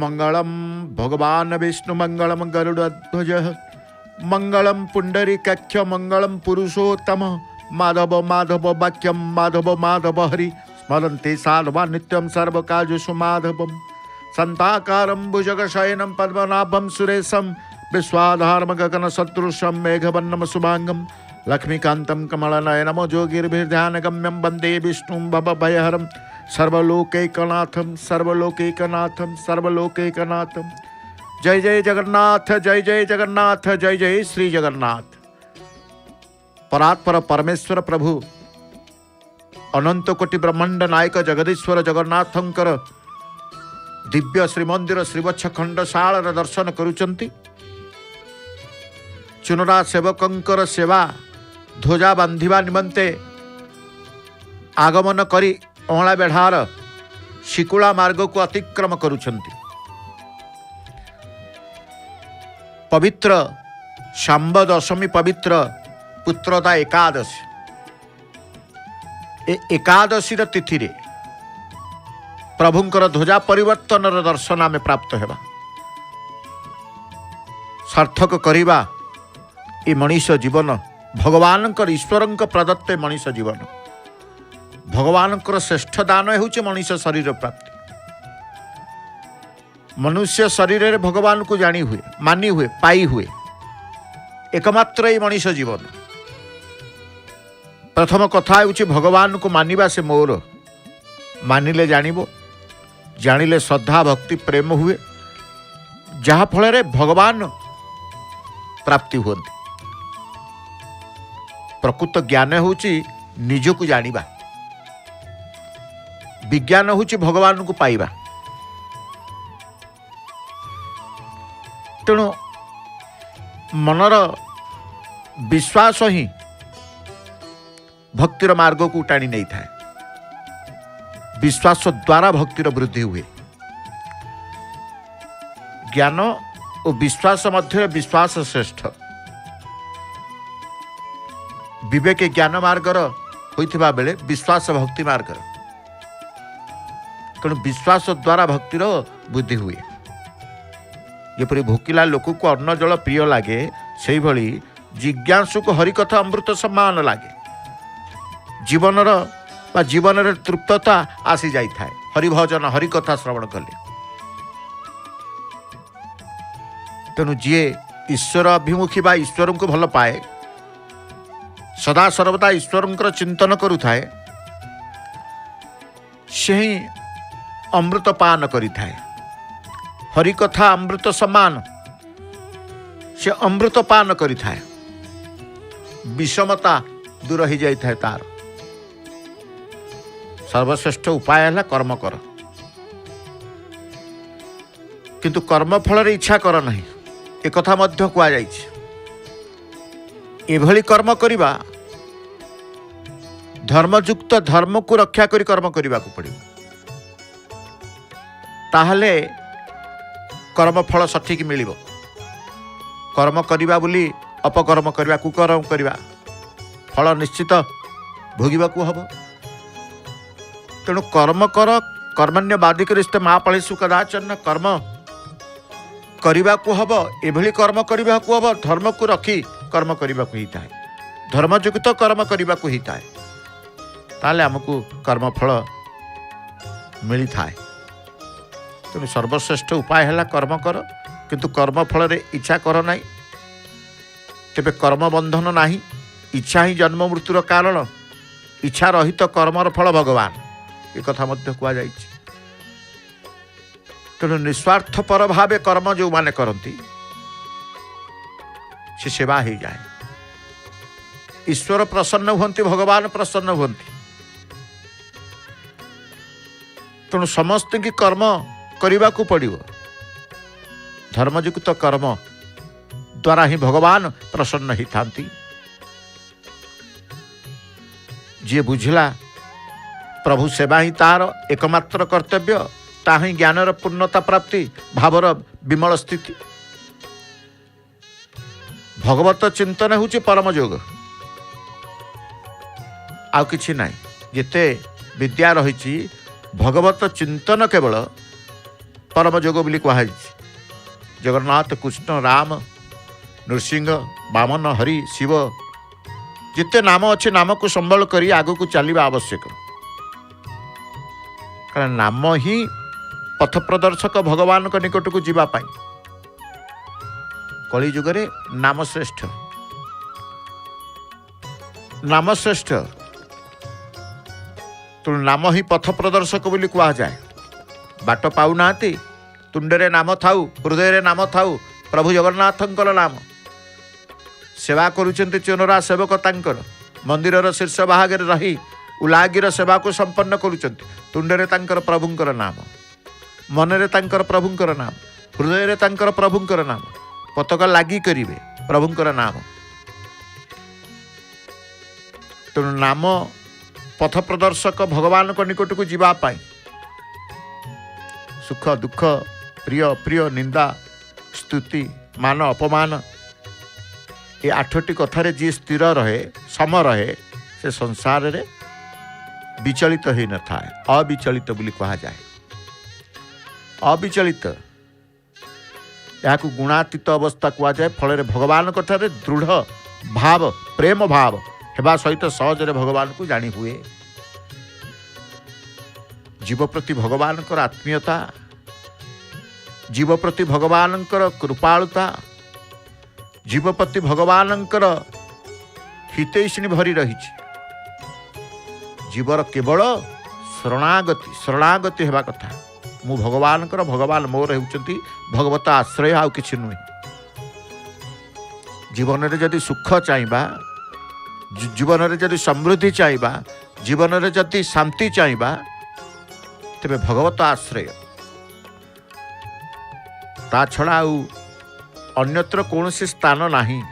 मंगलम भगवान विष्णु मंगलम गरुड़ध्वज मंगलम पुंडरीकाक्ष मंगलम पुरुषोत्तम माधव माधव वाक्यम माधव माधव हरि स्मरन्ते साधवा नित्यं सर्वकार्येषु माधवम् संताकारं भुजगशयनं पद्मनाभं सुरेशं विश्वाधारं गगनसदृशं मेघवर्णं शुभांगं लक्ष्मीकान्तं कमलनयनं योगिर्भिर्ध्यानगम्यं वन्दे विष्णुं भवभयहरं सर्वलोकैकनाथं सर्वलोकैकनाथं सर्वलोकैकनाथं। जय जय जगन्नाथ जय जय जगन्नाथ जय जय श्री जगन्नाथ। परात्पर परमेश्वर प्रभु अनंत कोटि ब्रह्मांड नायक जगदीश्वर जगन्नाथंकर दिव्य श्रीमंदिर श्रीवत्स खंडशाल दर्शन करुचंती। चुनरा सेवकंकर सेवा ध्वजा बांधिबा निमंते आगमन करी अँला बेढ़ार शिकुला मार्ग को अतिक्रम करुचंती। पवित्र शांब दशमी पवित्र पुत्रदा एकादशी एकादशी तिथि रे प्रभुंकर ध्वजा परिवर्तन दर्शन आमे प्राप्त हेबा सार्थक करिबा ए मनीष जीवन भगवानकर ईश्वरंक प्रदत्त मनीष जीवन भगवानकर श्रेष्ठ दान हेउचे मनीष शरीर प्राप्ति। मनुष्य शरीर रे भगवान को जानी हुए मानी हुए पाई हुए एकमात्र ए मनीष जीवन। प्रथम कथा हेउचे भगवान को मानिबा से मोर मानिले जानिबो जानिले श्रद्धा भक्ति प्रेम हुए जहा फल रे भगवान प्राप्ति होती। प्रकृत ज्ञान होची निज को जानिबा विज्ञान होची भगवान को पाइबा। तेणु मनर विश्वास ही भक्तिर मार्ग को टाणी नहीं था। विश्वास द्वारा भक्तिर वृद्धि हुए। ज्ञान और विश्वास मध्य विश्वास श्रेष्ठ। विवेक ज्ञान मार्गर होइथिबा बेले विश्वास भक्ति मार्गर। तेणु विश्वास द्वारा भक्तिर वृद्धि हुए। जेपरि भोकिला लोक को अन्न जल प्रिय लगे से भली जिज्ञासु को हरिकथा अमृत सम्मान लगे। जीवनर बा जीवन रे तृप्तता आसी जाई थाए हरिभजन हरिकथा श्रवण कले। तेणु जी ईश्वर अभिमुखी बा ईश्वर को भल पाए सदा सर्वदा ईश्वर चिंतन करू थाए से ही अमृत पान करी थाए। हरिकथा अमृत सम्मान से अमृत पान करी थाए। विषमता दूर हो जाई थाए तार। सर्वश्रेष्ठ उपाय है कर्म कर किंतु कर्म फल रे इच्छा कर नहीं एक कथा मध्य कुआ जाइछि। एभली कर्म करिबा धर्मयुक्त धर्म को रक्षा करी कर्म करिबा को पड़िबो ताहले कर्म फल सठिक मिलिबो। कर्म करिबा बोली अपकर्म करिबा कुकर्म करिबा फल निश्चित भोगिबा को हबो। तेणु कर्म कर कर्मण्य बाधिक रिश्ते महापळेषु कदाचन कर्म करिबा को हबो। एभली कर्म करिबा को हबो धर्म को रखी कर्म करिबा को हिता है। धर्मयुक्त कर्म करिबा को हिता है ताले हमको कर्म फल मिली थाए। तेणु सर्वश्रेष्ठ उपाय है कर्म कर किंतु कर्म फल रे इच्छा कर नाही तेबे कर्म बंधन नाही। इच्छा ही जन्म मृत्युर कारण। इच्छा रहित कर्मर फल भगवान ये कथा मध्य कुआ जाइछि। तेणु निस्वार्थ पर भावे कर्म जो माने करती से सेवा हो जाए। ईश्वर प्रसन्न हुंती भगवान प्रसन्न हुंती। तेणु समस्त की कर्म करने को पड़ो। धर्मयुक्त कर्म द्वारा ही भगवान प्रसन्न ही थांती। जी बुझला प्रभु सेवा ही तार एकमात्र कर्तव्य ताही ज्ञानर पूर्णता प्राप्ति भावर विमल स्थिति। भगवत चिंतन होची परम योग आउ किछि नाही। जेते विद्या रही भगवत चिंतन केवल परम जोग बोली कहुई। जगन्नाथ कृष्ण राम नृसिंह वामन हरि शिव जिते नाम अच्छे नाम को संबल करी आग को चलवा आवश्यक। कारण नाम ही पथ प्रदर्शक भगवान निकट को जीवाई। कली जुगरे नाम श्रेष्ठ, नाम श्रेष्ठ। तो नाम ही पथ प्रदर्शक बोली कह जाए। बाट पाऊना तुंडे नाम थाऊ, हृदय नाम थाऊ, प्रभु जगन्नाथंकर नाम सेवा करुचंती चोनरा सेवक तांकर मंदिर शीर्ष भाग रही उलागिर सेवा को संपन्न करुचंती। तुंडे तांकर प्रभुंकर नाम, मनरे तांकर प्रभुंकर नाम, हृदय तांकर प्रभुंकर नाम, पताका लागी करिवे प्रभुंकर नाम। तेणु नाम पथ प्रदर्शक भगवान को निकट को जीवाई। सुख दुख प्रिय प्रिय निंदा स्तुति मान अपमान ये 8टी कथार जी स्थिर रहे सम रहे से संसार रे विचलित हो न था। अविचलित बोली कहा जाए। अविचलित या गुणातीत अवस्था कह जाए। फल भगवान कथार दृढ़ भाव प्रेम भाव हेबा सहित सहजरे भगवान को जानी हुए। जीव प्रति भगवान आत्मीयता, जीव प्रति भगवान कृपालुता, जीव प्रति भगवान हितैषिणी भरी रही। जीवर केवल शरणागति शरणागति हेबा कथा। मु भगवान भगवान मोर होउचंती भगवत आश्रय आउ किछि नुहे। जीवन में जदि सुख चाहिबा, जीवन में जदि समृद्धि चाहिबा, जीवन में जदि शांति चाहिबा तेबे भगवत आश्रय ता छड़ा अन्यत्र कौन सी स्थान नहीं।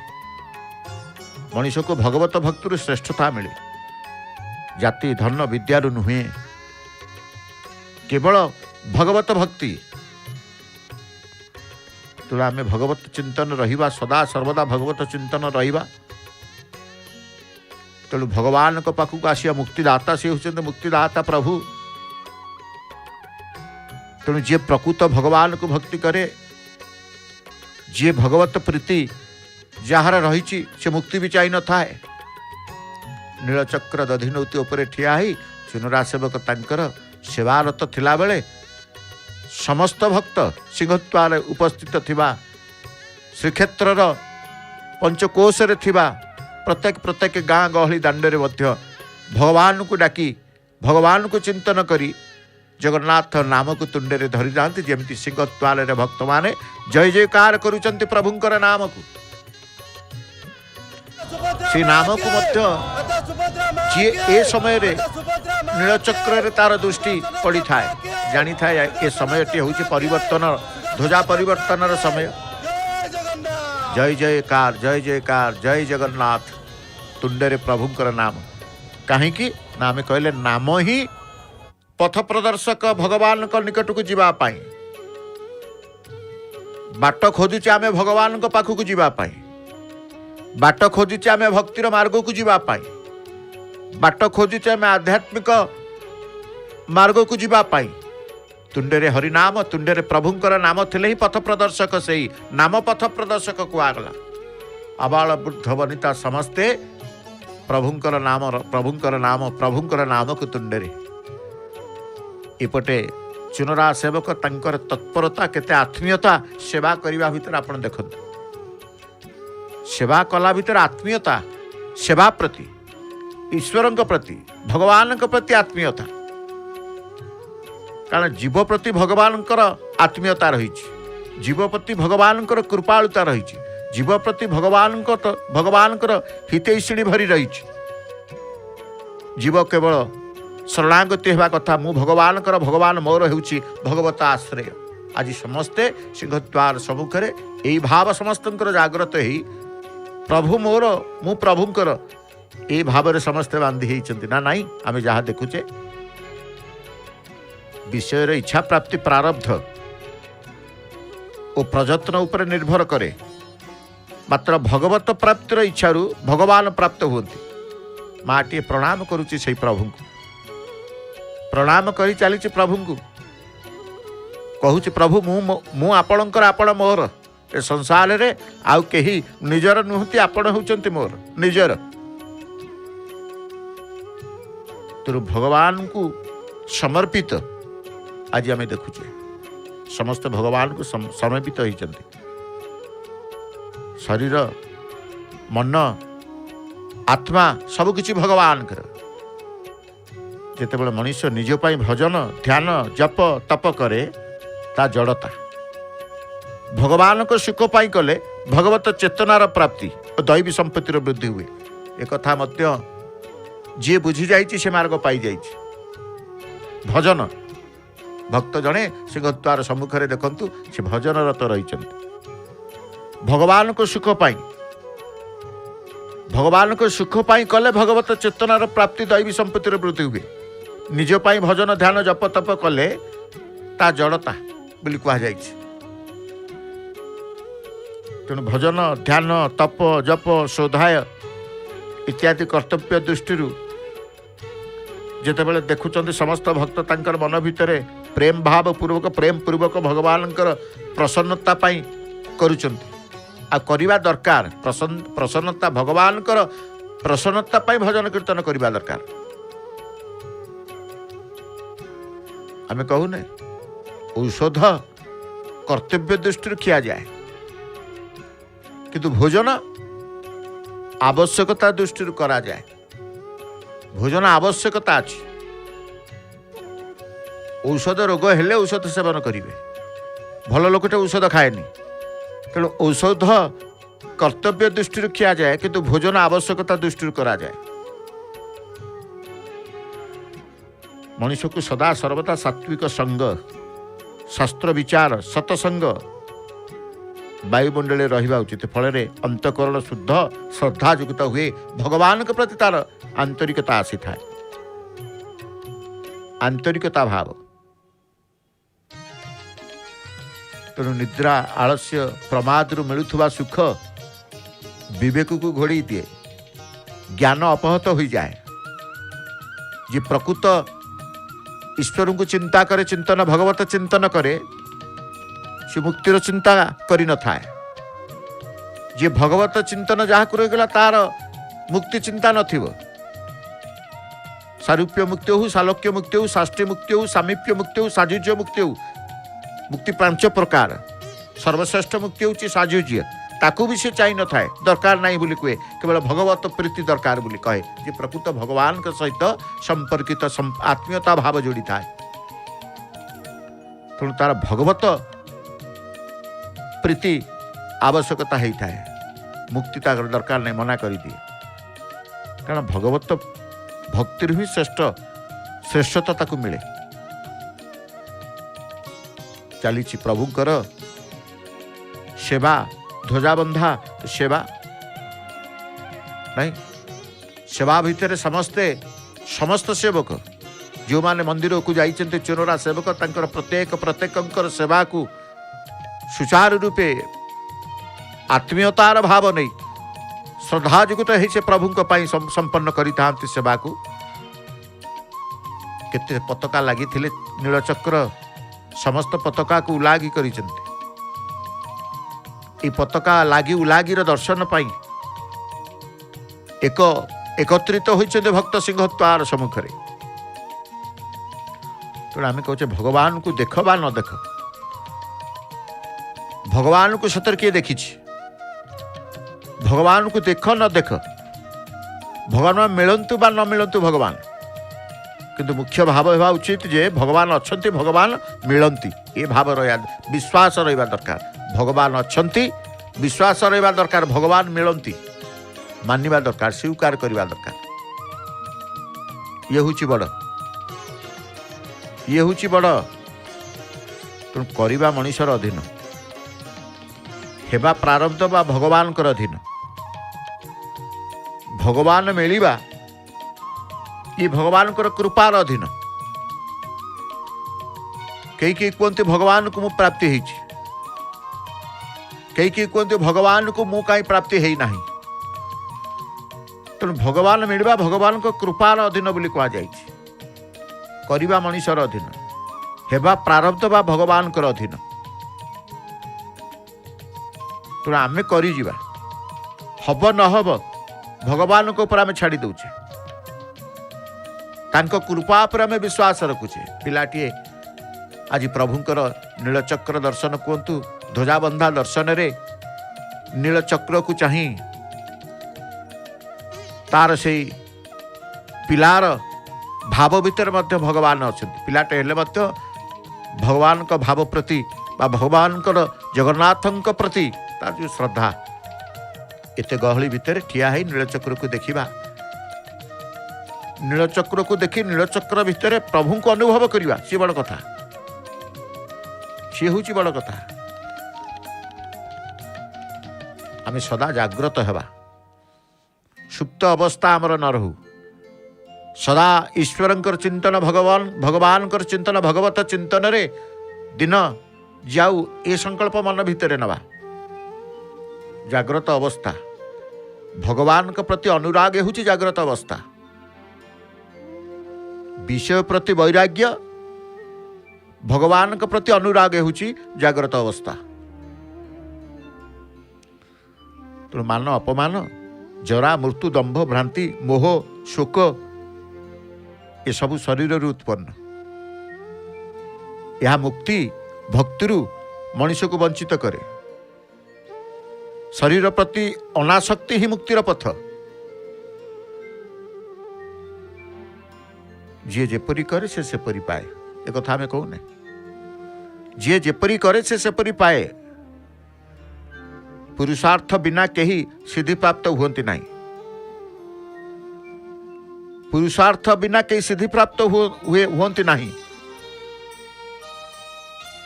मनुष्य को भगवत भक्ति श्रेष्ठता मिले। जाति धन विद्यारु नुहे, केवल भगवत भक्ति। तो आम भगवत चिंतन रहिबा, सदा सर्वदा भगवत चिंतन रहिबा। तेणु भगवान को पाखक आसिया मुक्तिदाता से होते मुक्तिदाता प्रभु। तेणु जी प्रकृत भगवान को भक्ति करे, जी भगवत प्रीति जार रही से मुक्ति भी चाह न थाए। नीलचक्र दधिनौती उपरे ठिया ही चुनरा सेवक तांकर सेवारत थिला बेले समस्त भक्त सिंहद्वार उपस्थित थिबा श्रीक्षेत्रर पंचकोशरे थिबा प्रत्येक प्रत्येक गाँ गहली दांडरे मध्य भगवान को डाकी भगवान को चिंतन करी जगन्नाथ नाम को तुंडे धरी जाती। जमती सिंहद्वार भक्त माने जय जयकार करुचंती प्रभुंकर नाम को। से नाम को मध्य जी ए समय रे नीलचक्र तार दृष्टि पड़ी थाए, जानी थाए ए समयटी हूँ परिवर्तन ध्वजा परिवर्तन समय। जय जयकार जय जयकार जय जगन्नाथ तुंडे प्रभुंकर नाम। कहीं नाम कहले नाम ही पथ प्रदर्शक भगवान को निकट को जीवाई। बाट खोजुचे आमे भगवान को पाखक जीवाई, बाट खोजुचे आमे भक्तिर मार्ग को जीवाई, बाट खोजुचे आमे आध्यात्मिक मार्ग को जीवाई। तुंडे हरिनाम तुंडे प्रभुंकर नाम थिले ही पथ प्रदर्शक से नाम पथ प्रदर्शक कुआगला। आबाल वृद्ध वनिता समस्ते प्रभुंकर नाम प्रभुंकर नाम को तुंडे। एपटे चुनरा सेवक तांकर तत्परता केते आत्मीयता सेवा करने भितर आपण देखते। सेवा कला भितर आत्मीयता सेवा प्रति ईश्वर प्रति भगवान प्रति आत्मीयता। कारण जीव प्रति भगवान आत्मीयता रही, जीव प्रति भगवान कृपालुता रही, जीव प्रति भगवान हितैषिणी भरी रही। जीव केवल शरणागति होगा कथा। मु भगवान भगवान मोर होउची भगवत आश्रय। आज समस्ते सिंहद्वार सम्मुखें यही भाव समस्त जागृत ही प्रभु मोर मु प्रभुंकर ये भाव समस्ते बांधी होती ना नाई। आम जहाँ देखुचे विषय इच्छा प्राप्ति प्रारब्ध और प्रयत्न उपर निर्भर करे। मात्र भगवत प्राप्तिर इच्छारू भगवान प्राप्त होती। माँ टी प्रणाम करुच्ची से प्रभु को प्रणाम करी चली प्रभु को कहूँ प्रभु मु आपणकर आपण मोर ए संसार रे आउ केही निजर नुहति आपण होउचंती मोर निजर। तेणु भगवान को समर्पित आज आम देखुचे समस्त भगवान को समर्पित होइचंती। शरीर मन आत्मा सबकिछि भगवान कर। जेतेबेले मनुष्य निज पाई भजन ध्यान जप तप करे ता जड़ता भगवान को सुख पाई कले भगवत चेतनार प्राप्ति और दैवी संपत्तिर वृद्धि हुए। एक कथा मध्य जी बुझी जाइछि से मार्ग पाई जाइछि। भजन भक्त जड़े सिंहद्वार सम्मुखें देखंतु से भजनरत रही भगवान को सुख पाई भगवान को सुख पाई कले भगवत चेतनार प्राप्ति दैवी संपत्तिर वृद्धि हुए। निज पाई भजन ध्यान जप तप कले ता जड़ता बोली कहा जाइछि। तेणु भजन ध्यान तप जप शोधाय इत्यादि कर्तव्य दृष्टि जेतेबेले देखुचंती समस्त भक्त तांकर मन भितरे प्रेम भाव पूर्वक भगवान प्रसन्नता पाई करुचंती आ करिबा दरकार। प्रसन्नता भगवान प्रसन्नता पाई भजन कीर्तन करिबा दरकार। आमे कहूने औषध कर्तव्य दृष्टि किया जाए किंतु भोजन आवश्यकता दृष्टि करा जाए। भोजन आवश्यकता अच्छी औषध रोग हेले औषध सेवन करेंगे भल लोकटे औषध खाएनी तेणु औषध कर्तव्य दृष्टि किया जाए किंतु भोजन आवश्यकता दृष्टि करा जाए। मनुष्य को सदा सर्वदा सात्विक संग शास्त्र विचार सतसंग वायुमंडल रहा उचित फल अंतकरण शुद्ध श्रद्धायुक्त हुए भगवान के प्रति तार आंतरिकता आसी था आंतरिकता भाव। तेणु निद्रा आलस्य प्रमादरू मिलुवा सुख विवेक को घोड़ी दिए ज्ञान अपहत हो जाए। जी प्रकृत ईश्वर को चिंता करे चिंतन भगवत चिंतन करे से मुक्तिर चिंता करी न थाए। जे भगवत चिंतन जहाँ रहीगला तार मुक्ति चिंता नथिबो। सारूप्य मुक्ति हो सालोक्य मुक्ति हो साष्टी मुक्ति हो सामीप्य मुक्ति हो साजुज्य मुक्ति हो मुक्ति 5 प्रकार सर्वश्रेष्ठ मुक्ति होची साजुज्य ताकू भी से चाह न थाए दरकार नहीं बोली कहे केवल भगवत प्रीति दरकार बोली कहे जे प्रकृत भगवान के सहित संपर्कित आत्मीयता भाव जोड़ी थाए। तेणु तार भगवत प्रीति आवश्यकता होता है मुक्ति ताकर दरकार नहीं मना कर दिए कारण भगवत भक्ति ही श्रेष्ठता ताकू मिले। चली प्रभुंकर सेवा ध्वजाबंधा सेवा नहीं सेवा भितर समस्त सेवक जो माने मंदिर को जाइछन्ते चोररा सेवक तांकर प्रत्येक सेवा को सुचारू रूपे आत्मीयतार भाव नहीं श्रद्धायुक्त ही से प्रभु संपन्न करिता सेवा को केते पताका लगी नीलचक्र समस्त पताका को उलागी करिछन्ते। ई पताका लागी उलागीर दर्शन पाई एकत्रित होइछन्ते भक्त सिंहद्वार सम्मुखें। तेणु आम कहचे भगवान को देख बा न देख भगवान को सतर किए देखी भगवान को देख न देख भगवान मिलतु बा न मिलतु भगवान किंतु मुख्य भाव होगा उचित जे भगवान अच्छंती भगवान मिलती ये भाव रहा विश्वास रहा दरकार। भगवान अच्छंती विश्वास रहा दरकार भगवान मिलती मानिबा दरकार स्वीकार करवा दरकार। ये हूँ बड़ तेणु करवा मनुष्यर अधीन हेबा प्रारब्ध बा भगवान कर अधीन भगवान मिलवा ये भगवान कृपार अधीन। कई कहते भगवान को मु प्राप्ति है कई कहते भगवान को मु कहीं प्राप्ति है ना तेणु भगवान मिलवा भगवान को कृपार अधीन बोली कह जाइए करवा मनुष्यर अधीन हेबा प्रारब्ध बा भगवान कर अधीन तो आम कर हब न हब भगवान को ऊपर आम छाड़ी दौचे तांको कृपा पर आम विश्वास रखुचे पिलाटीए आज प्रभुंकर नीलचक्र दर्शन कहतु ध्वजाबंधा दर्शन रे नीलचक्र को चाही तार से पिलार भाव भितर मध्य भगवान अच्छा पिलाटे हेले मध्य भगवान का भाव प्रति बा भगवान जगन्नाथ प्रति तार जो श्रद्धा एते गहली भितर ठिया है नीलचक्र को देखा नीलचक्र को देखी नीलचक्र भितर प्रभु को अनुभव करवा सी बड़ कथा सी हूँ बड़ कथा आम सदा जाग्रत हेबा सुप्त अवस्था आमर न रहू सदा ईश्वरंकर चिंतन भगवान चिंतन भगवत चिंतन रे दिन जाऊ ए संकल्प मन भितर नवा जाग्रत अवस्था भगवान के प्रति अनुराग होची जाग्रत अवस्था विषय प्रति वैराग्य भगवान के प्रति अनुराग होची जाग्रत अवस्था तो मान अपमान जरा मृत्यु दंभ भ्रांति मोह शोक ये सब शरीर उत्पन्न यह मुक्ति भक्ति मनुष्य को वंचित करे शरीर प्रति अनासक्ति ही मुक्तिर पथ जी जेपरी करे से सेपरी पाए एक कथा आम कहूने जी जेपरी करे से सेपरी पाए पुरुषार्थ बिना कहीं सिद्धि प्राप्त हुअंती नहीं पुरुषार्थ बिना कहीं सिद्धि प्राप्त हुअंती नहीं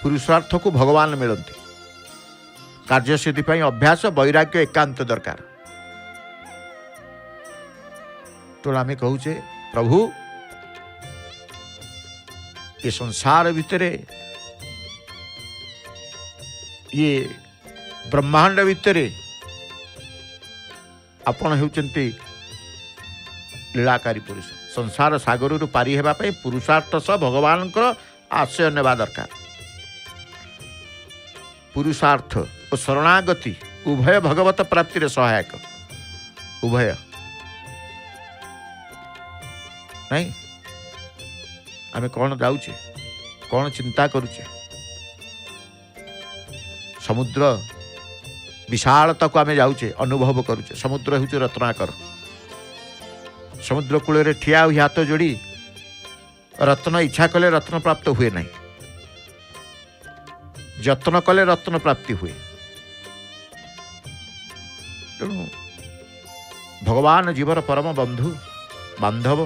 पुरुषार्थ को भगवान मिलती कार्य सिद्धि पाई अभ्यास वैराग्य एकांत दरकार तो आम कहूचे प्रभु ये संसार भितर ये ब्रह्मांड भितर आपण होउचंती लीलाकारी पुरुष संसार सागर पारी हेबा पई पुरुषार्थ सह भगवान आश्रय नेबा दरकार पुरुषार्थ और शरणागति उभय भगवत प्राप्ति सहायक उभय नहीं आम कौन जाऊे कौन चिंता करुचे समुद्र विशालता को आम जाऊे अनुभव करुचे समुद्र हूँ रत्नाकर समुद्र कूल ठिया हुई हाथ जोड़ी रत्न इच्छा कले रत्न प्राप्त हुए नहीं जत्न कले रत्न प्राप्ति हुए तेणु भगवान जीवर परम बंधु बांधव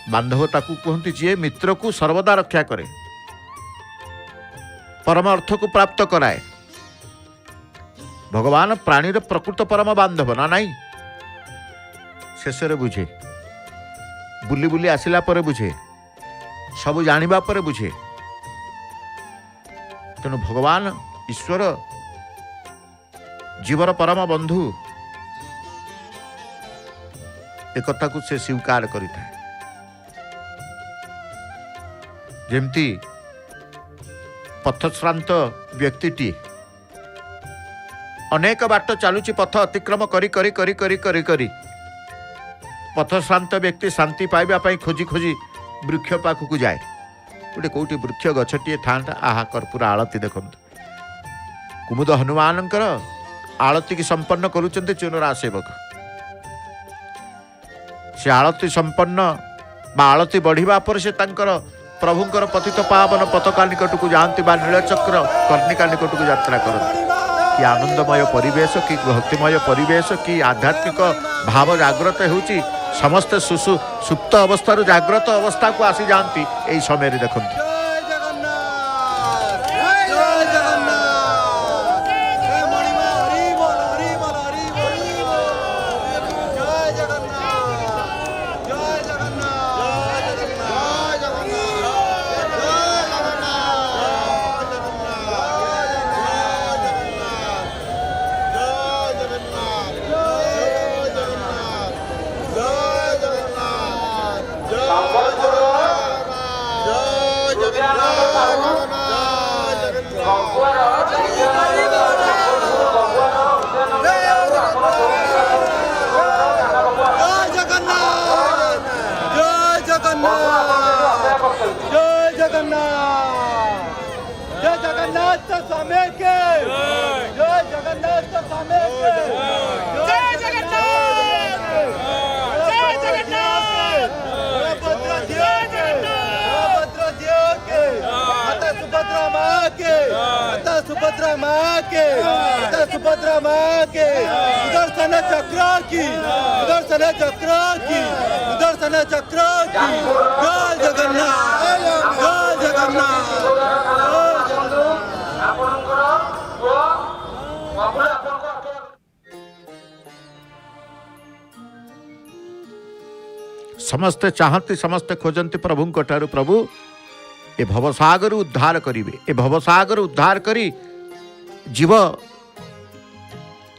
बांधव ताकू कहते जी मित्र को सर्वदा रक्षा करे परम अर्थ को प्राप्त कराए भगवान प्राणी प्रकृत परम बांधव ना नहीं शेष बुझे बुली बुली आसिला पर बुझे सब जानिबा पर बुझे तेणु भगवान ईश्वर जीवर परम बंधु एक कथा को से स्वीकार करिଥାଏ जेमती पथश्रांत व्यक्तिटी अनेक बाट चलुची पथ अतिक्रम करी करी करी करी करी करी पथश्रांत व्यक्ति शांति पाइबा पई खोजी खोजी वृक्ष पाखक जाए गोटे कौटी वृक्ष गछटीए था आहा कर्पूर आलती देखते कुमुद हनुमानकर आलती की संपन्न करुचंते चुनरा सेवक से आलती संपन्न बा आलती बढ़िबा पर से तांकर प्रभुंकर पतित पावन पताका निकट को जाती नीलचक्र कर्णिका निकट को यात्रा करती कि आनंदमय परिवेश कि भक्तिमय परिवेश कि आध्यात्मिक भाव जाग्रत होउची समस्त सुप्त अवस्था जाग्रत अवस्था को आसी जाती यही समय देखते जय जय जगन्नाथ स्वामी के जय जगन्नाथ स्वामी के जय जगन्नाथ जय जगन्नाथ बलभद्र देव के माता सुभद्रा माँ के माता सुभद्रा माँ के माता सुभद्रा माँ के सुदर्शन चक्र की सुदर्शन चक्र की सुदर्शन चक्र की जय जगन्नाथ जय जगन्नाथ। समस्ते चाहती समस्ते खोजती प्रभु ठारू प्रभु ए भवसागर उद्धार करिवे ए भवसागर उद्धार करी जीव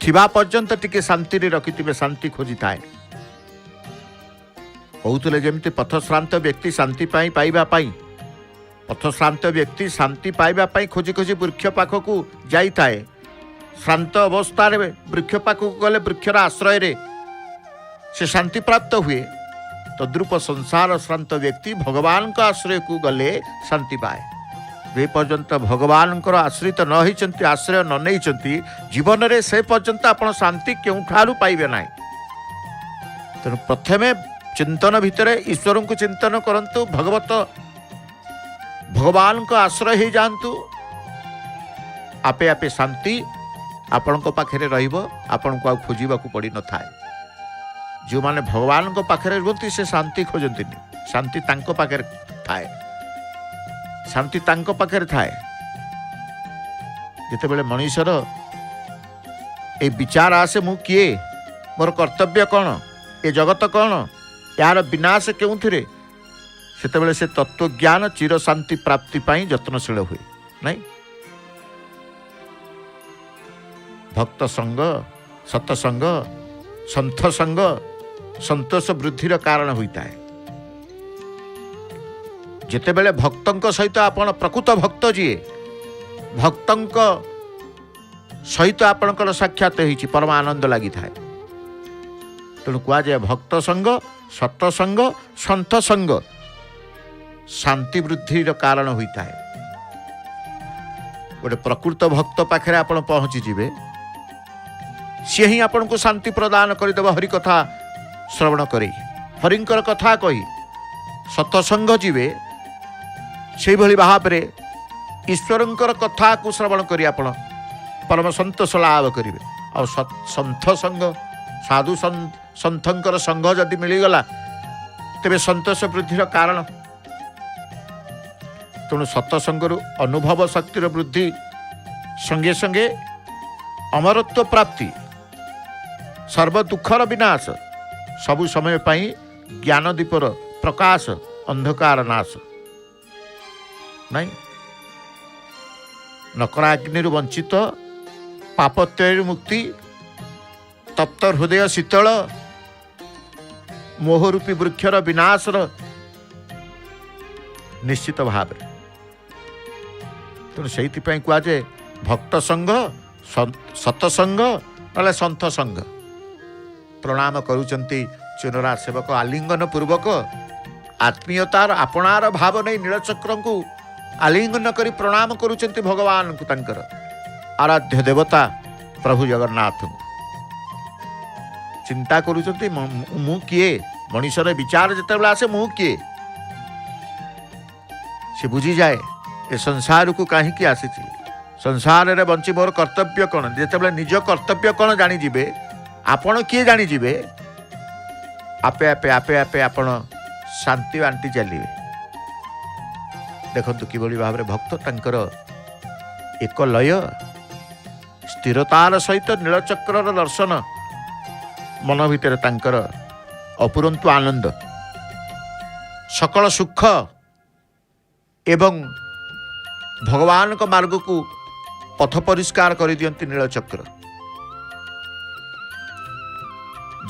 थिबा पर्यंत टिके शांति रे रखिथिबे शांति खोजी थाए कहूले जमती पथश्रांत व्यक्ति शांति पाई पाइबा पाई पथश्रांत व्यक्ति शांति पाइबा पाई खोजी खोजी वृक्ष पाखकू जाई थाए श्रांत अवस्था रे वृक्ष पाखकू गले वृक्षर आश्रय रे से शांति प्राप्त हुए तद्रूप संसार श्रांत व्यक्ति भगवान का आश्रय को गले शांति पाए वे पर्यंत भगवान आश्रित न होती आश्रय न नहीं जीवन रे से पर्यंत आप शांति क्यों ठारू पाइबे ना तेणु प्रथमे चिंतन भितर ईश्वर को चिंतन करंतु भगवत भगवान को आश्रय हो जातु आपे आपे शांति आपण पाखे रहिबो आपण को खोजा पड़ी न थाए जो माने भगवान को पाखे रुहती से शांति खोजती शांति तांको पाखे थाए शांति तांको पाखे थाए जितेबले मनुष्यर ए विचार आसे मु किए मोर कर्तव्य कौन ए जगत कौन यार विनाश क्यों सेतेबले से तत्वज्ञान चिर शांति प्राप्ति पाई यत्नशील हुए नहीं भक्त संग सत्संग संथ संग संतोष वृद्धिर कारण होता है जितेबले भक्तों सहित आपण प्रकृत भक्त जी भक्तों सहित आपणकर साक्षात होती परम आनंद लगी था तेणु कहुए भक्त संग सत्संग संथ संग शांति वृद्धिर कारण होता है गोटे प्रकृत भक्त पाखे आप पहुँची जीवे सी ही आपन को शांति प्रदान करदेव हरि कथा श्रवण करी हरिंकर कथा कही सत्संग जीवे से भली भाव में ईश्वरंकर कथा को श्रवण करी आपण परम संतोष लाभ करेंगे और संथ संग साधु संथंकर संग जदि मिलगला तेरे संतोष वृद्धिर कारण तेणु सत्संगरु अनुभव शक्तिर वृद्धि संगे संगे अमरत्व प्राप्ति सर्व दुखर विनाश सबु समय पाई ज्ञान दीपर प्रकाश अंधकार नाश नहीं नकराग्नि वंचित पापत्य मुक्ति तप्त हृदय शीतल मोहरूपी वृक्षर विनाशर निश्चित भाव तेणु से कहुए भक्त संग सत्संग ना संथ संग प्रणाम करुचंती चुनरा सेवक आलिंगन पूर्वक आत्मीयतार आपणार भाव नहीं नीलचक्र को आलिंगन करी प्रणाम करुचंती भगवान को तंकर आराध्य देवता प्रभु जगन्नाथ चिंता करुचंती मु किए मनुष्यर विचार जितेबाला आसे मु किए से बुझी जाए ए संसार को कहीं आसी संसार रे बंची मोर कर्तव्य कौन जितेबाला निज कर्तव्य कौन जानीजे आपण किए जानीजे आपे आपे आपे आपे आपण शांति बांटी चलिए देखु कि भाव में भक्त तांकर एक लय स्थिरतार सहित नीलचक्र दर्शन मन भितर तांकर अपुरंतु आनंद सकल सुख एवं भगवान का मार्ग को पथ परिष्कार कर दियंती नीलचक्र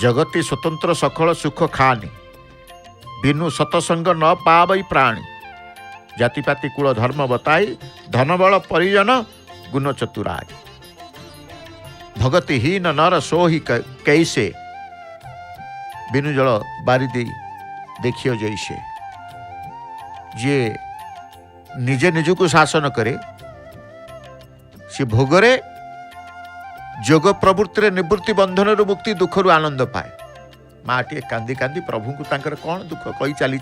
जगति स्वतंत्र सकल सुख खानी बिनु सतसंग न पावई प्राणी जातिपाति कुल धर्म बताई धनबल परिजन गुण चतुराय भगतिहीन नर सोही कैसे बिनु जल बारी दे देखियो जैसे जे निजे निजको शासन करे सी भोगरे जोग प्रवृत्ति निवृत्ति बंधन मुक्ति दुखर आनंद पाए। माँ टे कांदी कांदी प्रभु को तांकर कौन दुख कही चली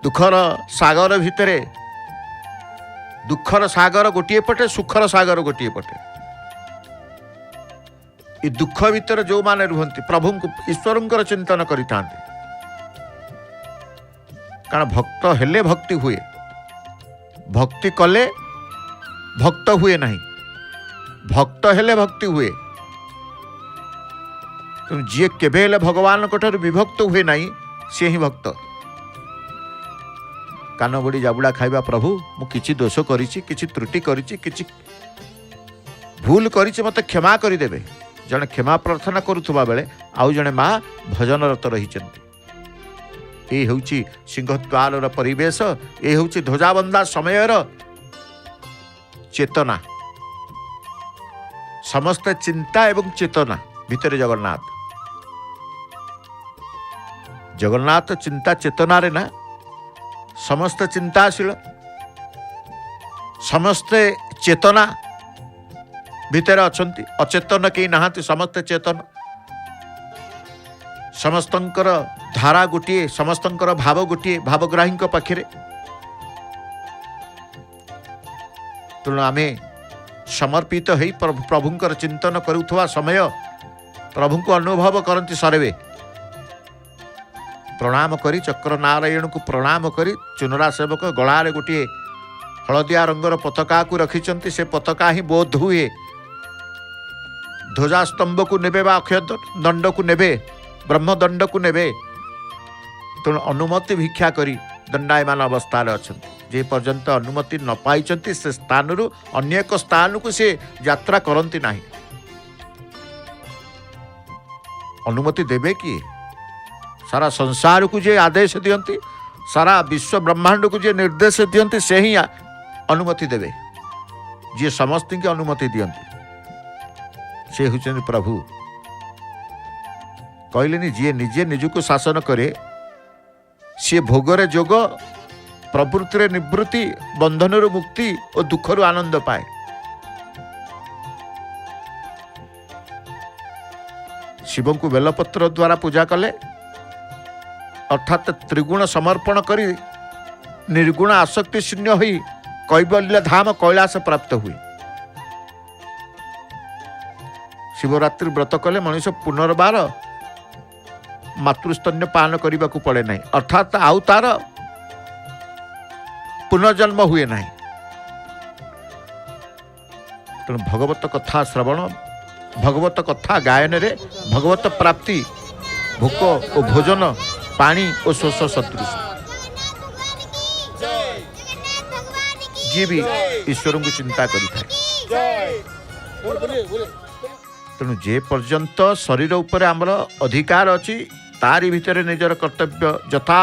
दुखर सागर भितर दुखर सागर गोटे पटे सुखर सागर गोटे पटे ये दुख भितर जो माने रुहंती प्रभु को ईश्वर चिंतन करिता कारण भक्त हेले भक्ति हुए भक्ति कले भक्त हुए नहीं भक्त हेले भक्ति हुए तेणु जी केबे हेले भगवान ठार विभक्त हुए नहीं सी ही भक्त। कान बड़ी जाबुड़ा खाइबा प्रभु मु किछि दोष करिछि किछि त्रुटि करिछि किछि भूल करिछि मते क्षमा करिदेबे जने क्षमा प्रार्थना करुथुबा बेले आउ जने माँ भजनरत रहिचंती। ये होउछि सिंहद्वार परिवेश ये होउछि ध्वजाबंदा समयर चेतना समस्त चिंता एवं चेतना भितर जगन्नाथ जगन्नाथ चिंता चेतना रे ना समस्त चिंताशील समस्त चेतना भितर अछंती अचेतन केही नाहांती समस्त चेतन समस्तंकर धारा गोटे समस्तंकर भाव गोटे भावग्राही पाखरे तेणु आमे समर्पित होई प्रभुंकर चिंतन करुथुवा समय प्रभु को अनुभव करती सरवे प्रणाम करी चक्र नारायण को प्रणाम करी चुनरा सेवक गलारे गोटे हलदिया रंगर पताका को रखिचंती से पताका ही बोध हुए ध्वजा स्तंभ को नेबे बा अक्षय दंड को नेबे ब्रह्मदंड को नेबे तेणु अनुमति भिक्षा करी दंडायमान अवस्था अच्छा जे पर्यंत अनुमति न पाई से स्थान रु अन्य एक स्थान को से यात्रा करती नहीं अनुमति देवे कि सारा संसार को जे आदेश दियंती सारा विश्व ब्रह्मांड को जे निर्देश दियंती से ही अनुमति देवे जे समस्त की अनुमति दियंती से होचंती प्रभु कहलेनी जी निजे निजको शासन करे सी भोगरे जोग प्रवृत्ति निवृत्ति बंधन मुक्ति और दुखर आनंद पाए। शिव को बेलपत्र द्वारा पूजा कले अर्थात त्रिगुण समर्पण करी निर्गुण आसक्ति शून्य हुई कैवल्य धाम कैलाश प्राप्त हुए। शिवरात्रि व्रत कले मनुष्य पुनर्बार मातृस्तन्य पान करने को पड़े नहीं अर्थात आउ तार पुनर्जन्म हुए नहीं। तेणु भगवत कथा श्रवण भगवत कथा गायन रे भगवत प्राप्ति भोक और भोजन पानी और शोष सदृश जी भी ईश्वर को चिंता करें। तेणु जे पर्यंत शरीर उपरे आमर अधिकार अच्छी तारी भितर निजर कर्तव्य यथा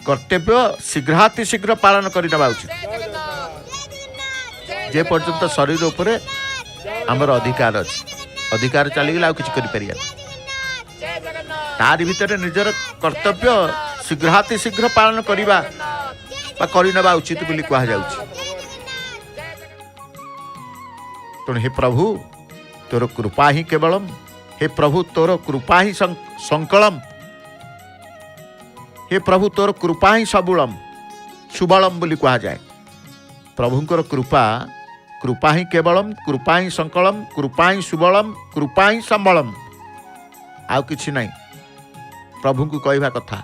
कर्तव्य शीघ्रातिशीघ्र पालन करने उचित। जे पर्यंत शरीर उपरे आमर अधिकार अच्छी अधिकार चलीगला किसी करें तारी भितर निजर कर्तव्य शीघ्रातिशीघ्र पालन करने उचित बोली कहुच्छी। तेणु हे प्रभु तोर कृपा ही केवलम हे प्रभु तोर कृपा ही संकलम हे प्रभु तोर कृपा ही सबुलम सुबलम बोली कहा जाए। प्रभुंकर कृपा कृपा ही केवलम कृपा ही संकलम कृपा ही सुबलम कृपा ही संबलम आउ किछि नहीं। प्रभु को कहवा कथा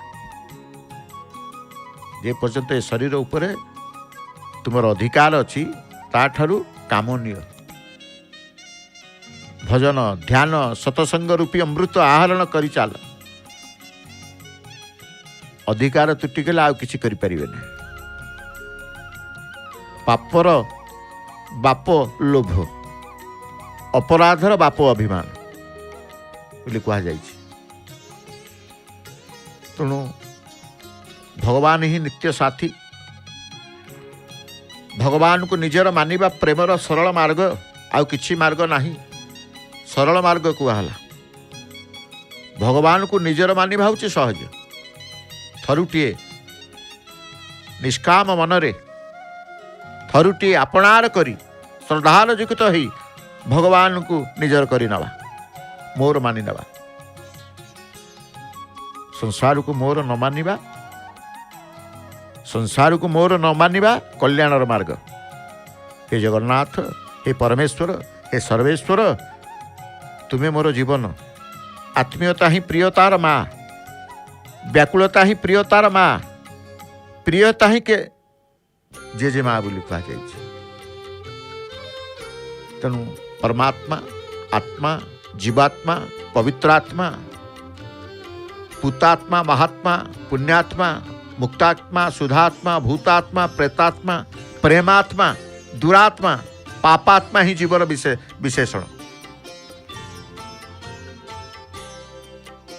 जे पर्यंत शरीर उपरे तुमर अधिकार अच्छी ताठारु काम निय भजन ध्यान सतसंग रूपी अमृत आहरण करी चाल अधिकार तुटिगले आउ किछि करि परिबे नै। पापर बाप लोभ अपराधर बाप अभिमान बोली कहा जाइछि। तेणु भगवान ही नित्य साथी भगवान को निजर मानिबा प्रेमर सरल मार्ग आउ किछि मार्ग नाही। सरल मार्ग कहला भगवान को निजर मानिबा होछि सहज थरुटिए निष्काम मनरे थरुटी आपणार करी श्रद्धार युक्त होई भगवान को निजर करी नवा मोर मानि नवा संसार को मोर न मानिबा संसार को मोर न मानिबा कल्याणर मार्ग। हे जगन्नाथ, हे परमेश्वर, हे सर्वेश्वर, तुम्हें मोर जीवन आत्मीयता ही प्रियतार माँ, व्याकुलता ही प्रियतार माँ, प्रियता ही के जे माँ बोली कह तेणु परमात्मा आत्मा जीवात्मा पवित्रात्मा पूतात्मा महात्मा पुण्यात्मा मुक्तात्मा शुद्धात्मा भूतात्मा प्रेतात्मा प्रेमात्मा दुरात्मा पापात्मा ही जीवन विशेषण।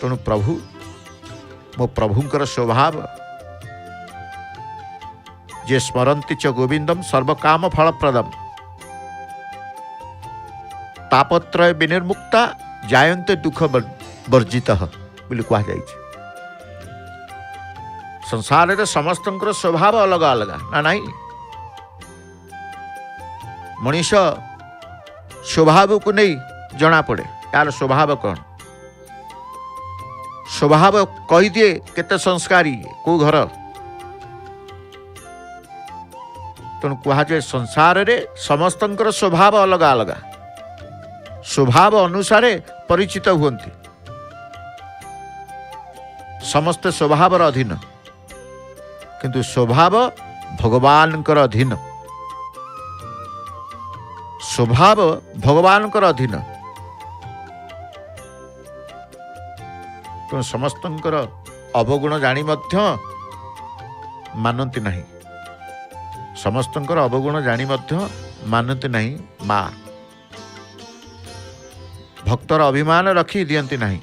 तेणु प्रभु मो प्रभुंकर स्वभाव जे स्मरन्ति च गोविंदम सर्वकाम फलप्रदम तापत्रय विनिर्मुक्ता जायन्ते दुख वर्जितः बोली कह जाए। संसार रे समस्तंकर स्वभाव अलग अलग ना नहीं। मनीष स्वभाव को नहीं जना पड़े यार स्वभाव कौन, स्वभाव कही दिए केते संस्कारी को घर। तेणु कह जाए संसार रे समस्तंकर स्वभाव अलग अलग, स्वभाव अनुसार परिचित हुअन्ति, समस्त स्वभावर अधीन, किंतु स्वभाव भगवानकर अधीन, स्वभाव भगवानकर अधीन। तेणु समस्तंकर अवगुण जानी मध्य मानती नहीं, समस्तंकर अवगुण जानी मध्य मानती नहीं माँ। भक्तर अभिमान रखी दियंती नहीं,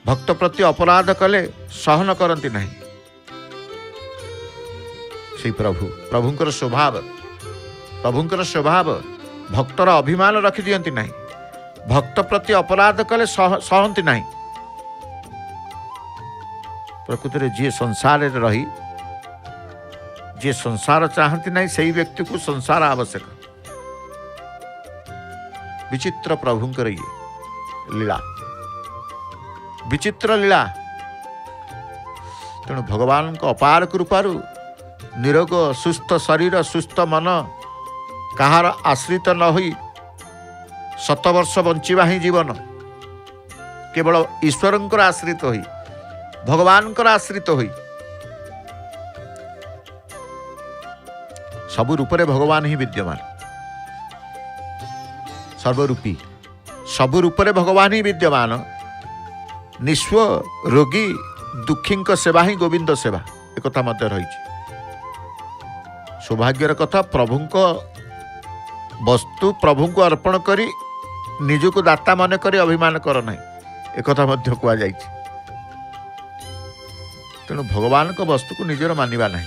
भक्त प्रति अपराध कले सहन करती नहीं। से प्रभु प्रभुंकर स्वभाव भक्तर अभिमान रखी दियंती नहीं, भक्त प्रति अपराध कले सहंती नहीं। प्रकृति रे जी संसार रही जी संसार चाहती नहीं सही व्यक्ति को संसार आवश्यक। विचित्र प्रभुंकर ये लीला, विचित्र लीला। तेणु भगवान को अपार कृपारु निरोग सुस्थ शरीर सुस्थ मन कहार आश्रित न होई 7 वर्ष बंचिबा ही जीवन, केवल ईश्वरंकर आश्रित होई भगवानकर आश्रित होई। सबु रूपरे भगवान ही विद्यमान, सर्वरूपी सबु रूपरे भगवान ही विद्यमान। निस्व रोगी दुखी सेवा ही गोविंद सेवा एक कथा मध्य रही। सौभाग्यर कथा प्रभुंक वस्तु प्रभु को अर्पण करी निजको दाता मन करी अभिमान कर ना एक कथा मध्य कह जाए। तेणु भगवान को वस्तु को निजर मानिबा नहीं,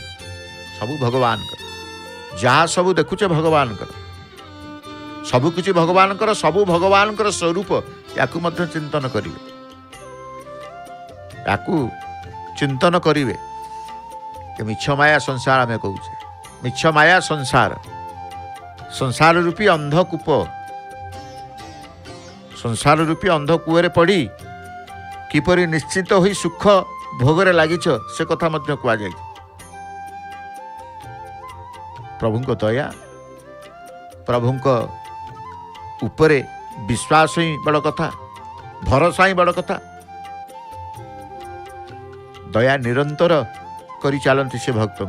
सबु भगवान कर, जहाँ सबु देखुचे भगवान कर, सबु किछि भगवान कर, सबु भगवान कर स्वरूप याकु मध्य चिंतन करिवे, याकु चिंतन करिवे। मिछ माया संसार आम कहूचे, मिछ माया संसार, संसार रूपी अंधकूप, संसार रूपी अंधकूपे पड़ी किपरि निश्चित होई सुख भोगरे लागिछ से कथा मध्य कह जाए। प्रभुंक दया, प्रभुंक उपरे विश्वास ही बड़ कथा, भरोसा ही बड़ कथा। दया निरंतर करी चलती से भक्त को,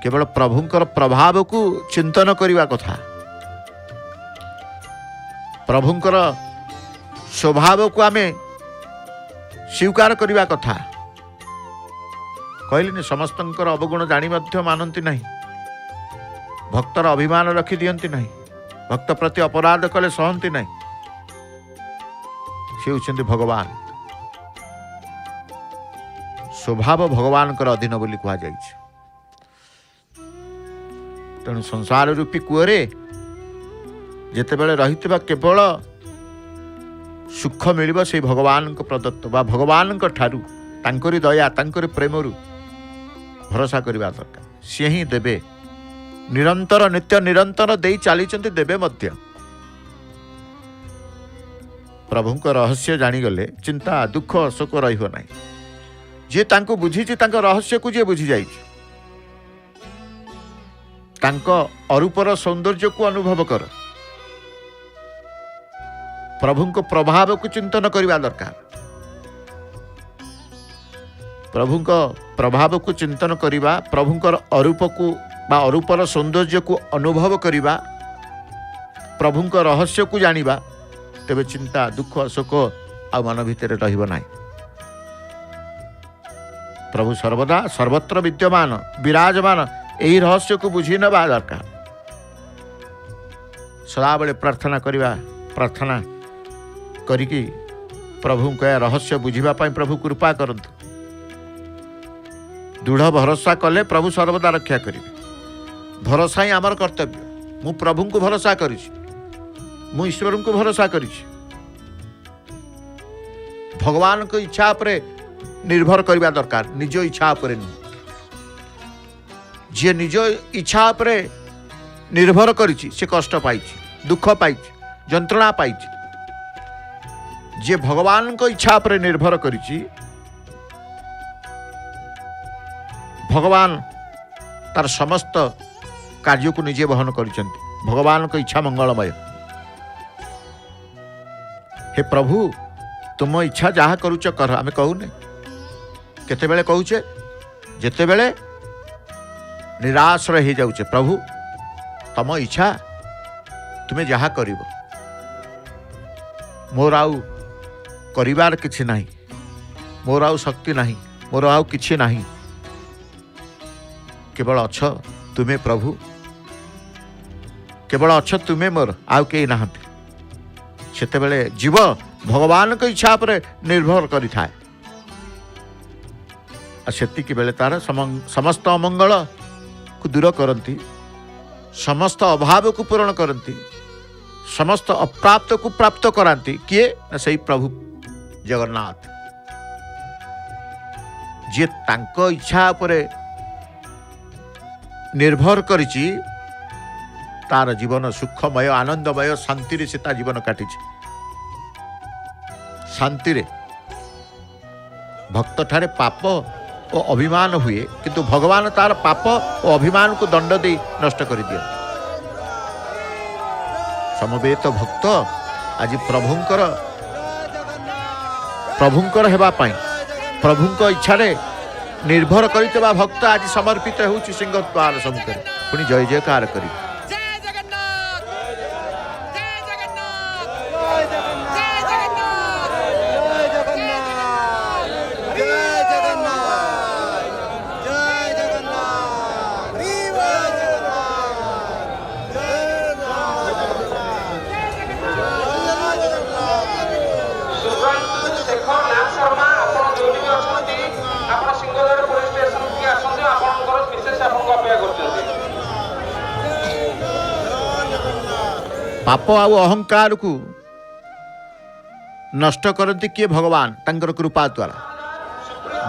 केवल प्रभुंकर प्रभाव को चिंतन करने कथा, प्रभुंकर स्वभाव को आमे स्वीकार करने कथा। कहलिनि समस्तंकर अवगुण जानी मध्य मानती नहीं, भक्तर अभिमान रखी दियंती नहीं, भक्त प्रति अपराध कले सहंती नहीं। से होचंती भगवान, स्वभाव भगवान कर अधीन बोली कह जाए। तेणु संसार रूपी कूरे जिते बड़े रही केवल सुख मिल से भगवान को प्रदत्त बा भगवान को ठारू तांकरी दया तांकरी प्रेमरू भरोसा करवा दरकार सी ही देवे निरंतर नित्य निरंतर दे चली देवे मध्य प्रभु रहस्य जाणीगले चिंता दुख शोक रहा जी तांको बुझी रहस्य को जी बुझी जाइए अरूपर सौंदर्य को अनुभव कर प्रभु को प्रभाव को चिंतन करवा दरकार प्रभु प्रभाव को चिंतन करवा प्रभुंकर अरूप को बा अरूपर सौंदर्य को अनुभव करवा प्रभुंक रहस्य को जानिबा तेबे चिंता दुख शोक आ मन भितर रहिबो नाही प्रभु सर्वदा सर्वत्र विद्यमान विराजमान यही रहस्य को बुझी नबा दरकार सदाबले प्रार्थना करवा प्रार्थना करिकी प्रभु का रहस्य बुझिबा पाई प्रभु कृपा करंतु दृढ़ भरोसा कले प्रभु सर्वदा रक्षा करेंगे भरोसा ही आमर कर्तव्य मु प्रभु को भरोसा करिछि मु ईश्वर को भरोसा करिछि भगवान को इच्छा पर निर्भर करवा दरकार निज इच्छा पर जी निज इच्छा पर निर्भर करिछि से कष्ट पाइछि दुख पाइछि जंत्रणा पाइछि जे भगवान को इच्छा पर निर्भर करिछि भगवान तार समस्त कार्य को निजे वहन करिसेंति भगवान को इच्छा मंगलमय हे प्रभु तुम इच्छा जहाँ करुच कर आमे कहूने केते बेले कहूचे जेते बेले निराश रही जाउचे प्रभु तम इच्छा तुम्हें जहाँ करिवो मोर आउ करिवार किछि नाही मोर आउ शक्ति नाही मोर आउ किछि नाही केवल अच्छ तुम्हें प्रभु केवल अच्छ तुम्हें मोर आउ कई नहांती सेते बेले जीव भगवान को इच्छा पर निर्भर करि थाए सेतिकी बेले तार समस्त अमंगल को दूर करती समस्त अभाव को पूरण करती समस्त अप्राप्त को प्राप्त कराती किए ना सही प्रभु जगन्नाथ जे तांको इच्छा पर निर्भर करिछि तार जीवन सुखमय आनंदमय शांति रे सीता जीवन काटी शांति रे भक्त ठारे पाप और अभिमान हुए किंतु भगवान तार पाप और अभिमान को दंड दे नष्ट कर दिया समवेत भक्त आज प्रभुंकर हेबा पाई प्रभुंक इच्छा रे निर्भर करितबा भक्त आज समर्पित होउछि सिंहद्वार सम्मुखरे पुनी जय जयकार करी पाप आ अहंकार को नष्ट करती किए भगवान तांकर कृपा द्वारा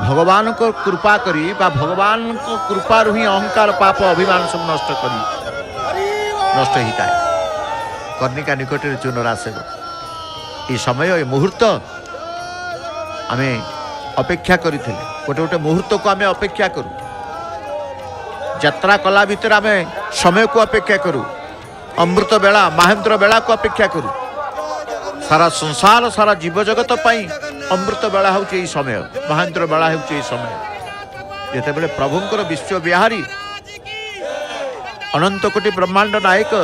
भगवान को कृपा करी बा भगवान को कृपा ही अहंकार पाप अभिमान सब नष्ट होता है कर्णिका निकट चूनर आसेब ये समय ये मुहूर्त आमे अपेक्षा करते गोटे गोटे मुहूर्त को आमे अपेक्षा करूँ यात्रा कला भितर आमे समय को अपेक्षा करूँ अमृत बेला महेंद्र बेला को अपेक्षा करूँ सारा संसार सारा जीव जगत पाई अमृत बेला हूँ समय महेंद्र बेला हूँ समय जिते प्रभुंकर विश्व बिहारी अनंत कोटि ब्रह्मांड नायक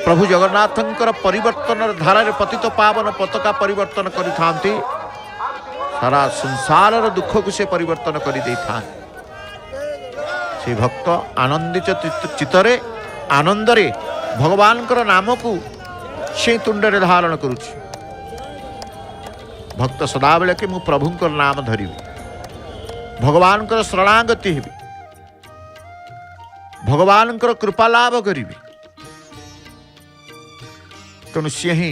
प्रभु जगन्नाथंकर परिवर्तन धारा पतित पावन पताका परिवर्तन करि सारा संसार दुख को से परिवर्तन कर से भक्त आनंदित चित्तरे आनंदरे भगवान नाम को से तुंडरे धारण करुछि भक्त सदाबेले कि मु प्रभुंकर नाम धरि भगवान शरणागति हेबी भगवान कृपा लाभ करी तेणु सी ही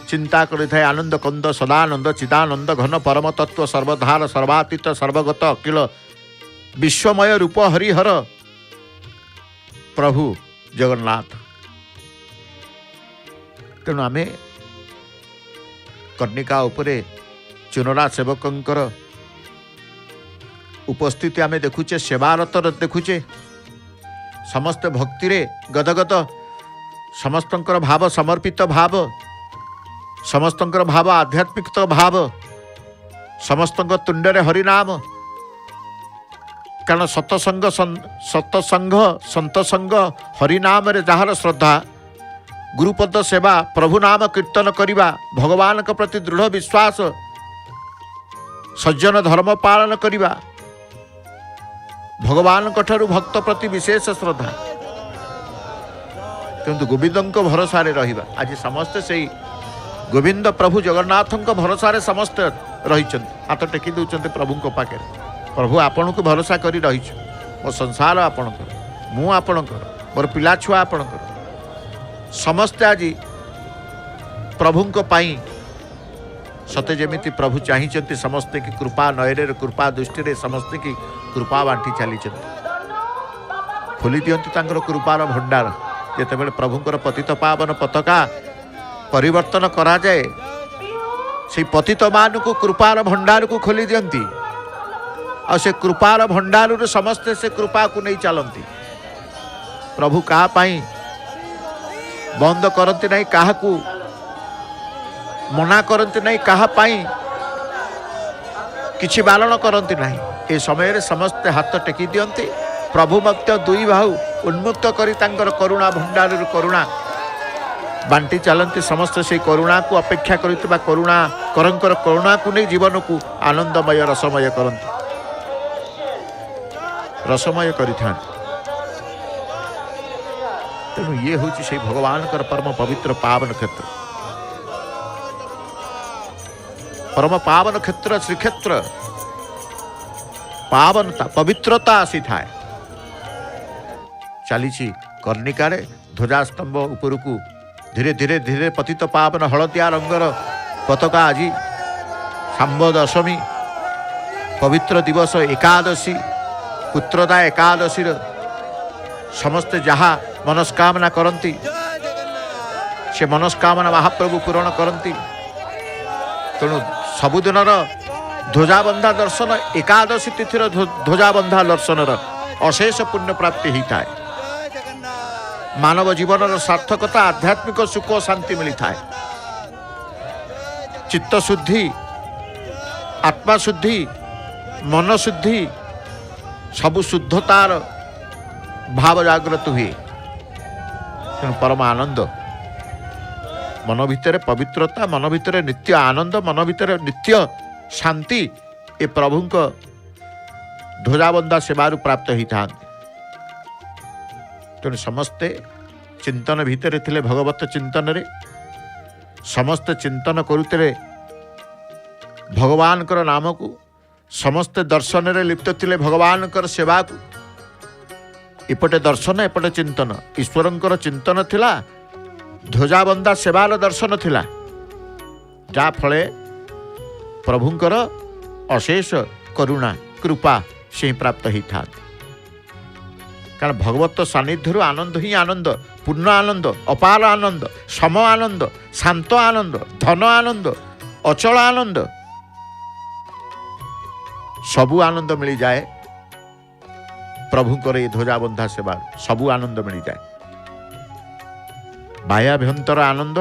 चिंता करिथाए आनंद कंद सदानंद चिदानंद घन परम तत्व सर्वधार सर्वातीत सर्वगत अखिल विश्वमय रूप हरिहर प्रभु जगन्नाथ। तेणु आम कर्णिका उपरे चुनरा सेवकंकर उपस्थिति आम देखुचे, सेवारत देखुचे, समस्त भक्ति रे गदगद, समस्तंकर भाव समर्पित भाव, समस्तंकर भाव आध्यात्मिक भाव, समस्तंक तुंडरे हरिनाम। कारण सतसंग संतसंग हरिनाम रे जहार श्रद्धा, गुरुपद सेवा, प्रभु नाम कीर्तन करिबा, भगवान के प्रति दृढ़ विश्वास, सज्जन धर्म पालन करिबा, भगवान कठारु भक्त प्रति विशेष श्रद्धा, किंतु गोविंद भरोसा रहिबा। आज समस्त से गोविंद प्रभु जगन्नाथ भरोसा समस्त रही, हाथ टेकी दौरान प्रभु पाखे, प्रभु आपण को भरोसा करी रही, मो संसार आपणकर, मु आपणकर, मोर पिला छुआ आपणकर, समस्ते आज प्रभु पाई सते जेमिति प्रभु चाहिए समस्ते की कृपा नयरे कृपा दृष्टि समस्ते की कृपा बांटी चली, खोली दियंती तांकर कृपार भंडार। जेतेबेले प्रभुंकर पतित पावन पताका परिवर्तन करा जाए, से पतित मान को कृपार भंडार को खोली दियंती, और से कृपार भंडार समस्ते से कृपा को नहीं चलती। प्रभु कहा पाई बंद करती नहीं, कहा को मना करती नहीं, कहा पाई किछि बारण करती नहीं। ए समय रे समस्ते हाथ टेकी दियंती, प्रभु मध्य दुई बाहु उन्मुक्त करी तांकर करुणा भंडार करुणा बांटी चलती। समस्त से करुणा को अपेक्षा करितबा करुणा करंकर करुणा को नहीं जीवन को आनंदमय रसमय करती, रसमय करिथान। तेणु ये हूँ से भगवान परम पवित्र पावन क्षेत्र, परम पावन क्षेत्र श्रीक्षेत्र, पावनता पवित्रता आसी थाए। चली कर्णिका ध्वजास्तंभ उपरकू धीरे धीरे धीरे पतित पावन हलदिया रंगर पताका आज सांब दशमी पवित्र दिवस एकादशी पुत्रदा एकादशी समस्ते जहा मनस्कामना करती से मनस्कामना महाप्रभु पूरण करती। तेणु सबुदिन ध्वजाबंधा दर्शन एकादशी तिथि ध्वजाबंधा दर्शन अशेष पुण्य प्राप्ति होता है। मानव जीवन सार्थकता आध्यात्मिक सुख शांति मिलता है। चित्त शुद्धि, आत्मा शुद्धि, मन शुद्धि, सबु शुद्धतार भाव जागृत हुए। तेणु परम आनंद मन भितर पवित्रता, मन भितर नित्य आनंद, मन भितर नित्य शांति ए प्रभुंक ध्वजाबंधा सेवारू प्राप्त होता। तेणु समस्ते चिंतन भितर थिले, भगवत चिंतन रे समस्ते चिंतन करुते भगवान कर नाम को, समस्ते दर्शन रे लिप्त थिले भगवान कर सेवा को। एपटे दर्शन एपटे चिंतन, ईश्वरंकर चिंतन थिला, ध्वजाबंधा सेवार दर्शन थिला, जा फले प्रभुंकर अशेष करुणा कृपा से प्राप्त होता। कारण भगवत सानिध्य आनंद ही आनंद, पूर्ण आनंद, अपार आनंद, सम आनंद, शांत आनंद, धन आनंद, अचल आनंद, सबु आनंद मिल जाए। प्रभुंकर ये ध्वजाबंधा सेवा सबु आनंद मिल जाए। बाह्याभ्यंतर आनंद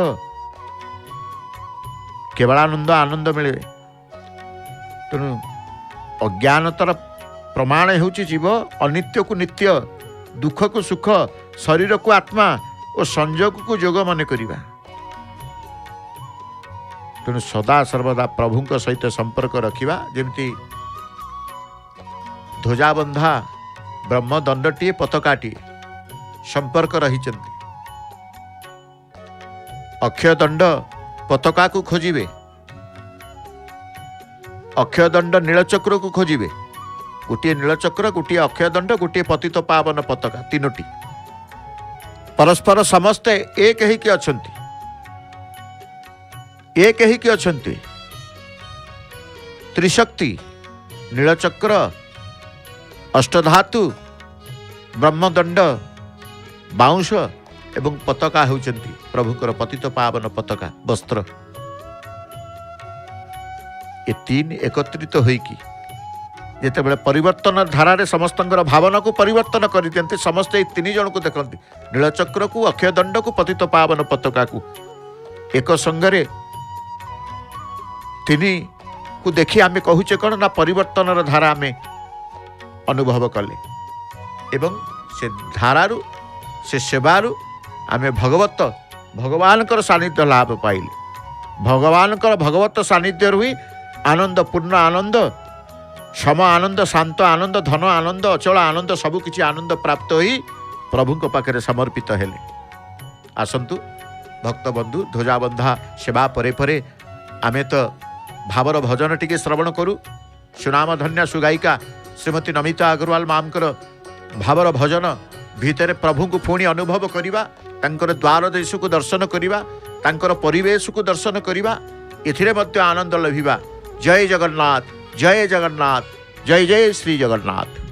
केवलानंद आनंद मिले। तेणु अज्ञानतार प्रमाण होची जीव अनित्य को नित्य, दुख को सुख, शरीर को आत्मा और संयोग को जोग मन करिबा। तेणु सदा सर्वदा प्रभुंक सहित संपर्क रखिबा। जेमती ध्वजाबंधा ब्रह्मदंडटीए पताकाटीए संपर्क रही। अक्षय दंड पताका को खोजिबे, अक्षय दंड नीलचक्र को खोजिबे। गोटे नीलचक्र, गोटे अक्षय दंड, गोटे पतित पावन पताका, तीनोटी परस्पर समस्ते एक ही कि अछंती। ये कही कि अछंती त्रिशक्ति नीलचक्र अष्टधातु ब्रह्मदंड बाउंश एवं पताका होउचंती प्रभुकर पतित पावन पताका वस्त्र ये तीन एकत्रित होइकी जेतेबेले परिवर्तन धारा रे समस्तंकर भावना को परिवर्तन कर दियंते समस्त ये तीन जन को देखती नीलचक्र को अक्षय दंड को पतित पावन पताका को एक संगरे तीन को देखी आमे कहूचे कौन ना परिवर्तन धारा आमे अनुभव कले एवं से धारारू से सेवारू आमे भगवान सानिध्य लाभ पाइले भगवत सानिध्य ही आनंद पूर्ण आनंद क्षम आनंद शांत आनंद धन आनंद अचल आनंद सबकिछि आनंद प्राप्त होई प्रभु पाखे समर्पित हेले। आसंतु भक्त बंधु ध्वजाबंधा सेवा परे परे आमे तो भावर भजन टिके श्रवण करू। सुनाम धन्य सुगायिका श्रीमती नमिता अग्रवाल मामकर भावर भजन भितर प्रभु को पुणी अनुभव करिबा तांकर द्वार देश को दर्शन करिबा तांकर परिवेश को दर्शन करिबा एथिरे मध्य आनंद लभिबा। जय जगन्नाथ जय जगन्नाथ जय जय श्री जगन्नाथ।